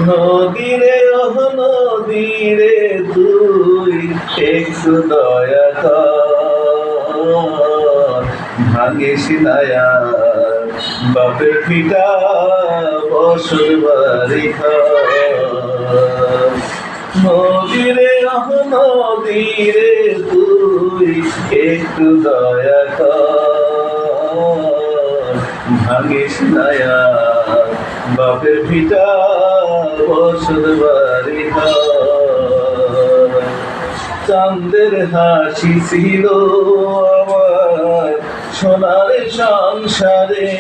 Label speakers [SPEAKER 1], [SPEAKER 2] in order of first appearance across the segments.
[SPEAKER 1] নদীরে ওহ নদীরে তুই একটু দয়া কর, ভাঙিস নায়া বাপের ভিটা বসর বাড়ি ঘর। নদীরে ওহ নদীরে তুই একটু দয়া কর, ভাঙিস নায়া বাপের ভিটা বসত বাড়ি ঘর। চাঁদের হাসি ছিল আমার সোনার সংসারে,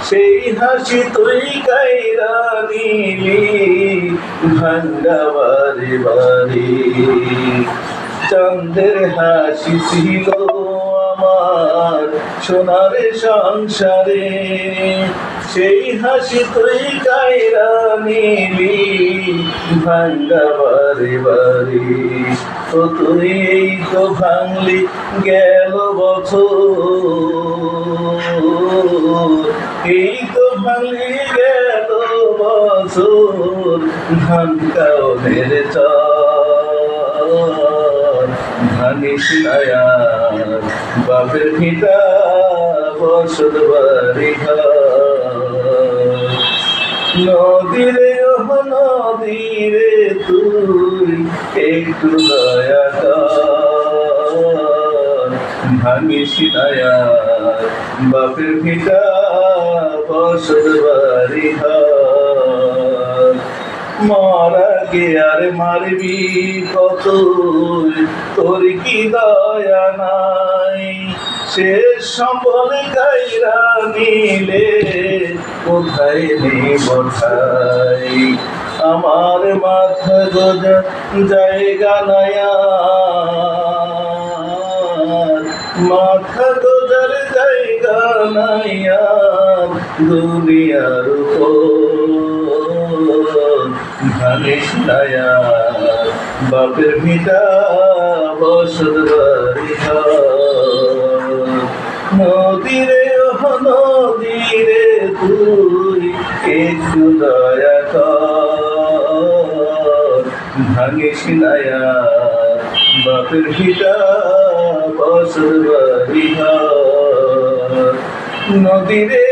[SPEAKER 1] সেই হাসি তুই কাইরা নিলি ভাঙ্গা বাড়ি বাড়ি। চাঁদের হাসি ছিল আমার সোনার সংসারে, সেই হাসি তুই কাইরা নিলি ভাঙ্গা বাড়ি বাড়ি। তো তুই এই তো ভাঙলি গেল বছর, এই তো ভাঙলি গেল বছর, ধান কাউনের চর, ভাঙিস নায়া বাপের ভিটা বসত বাড়ি ঘর। নদীরে ওহ নদীরে তুই একটু দয়া কর, ভাঙিস নায়া বাপের ভিটা বসত বাড়ি ঘর। মারা গে আর মারবি কত, তোর কি দয়া নাই, শেষ সম্বল কাইরা নিলে কোথায় নিব ঠাই। আমার মাথা গোজা জায়গা নায়া, মাথা গোজার জায়গা নাইয়া দুনিয়ার উপর, ভাঙিস নায়া বাপের ভিটা বসত বাড়ি ঘর। নদীরে ওহ নদীরে তুই একটু দয়া কর, ভাঙিস নায়া বাপের ভিটা বসত বাড়ি ঘর। নদীরে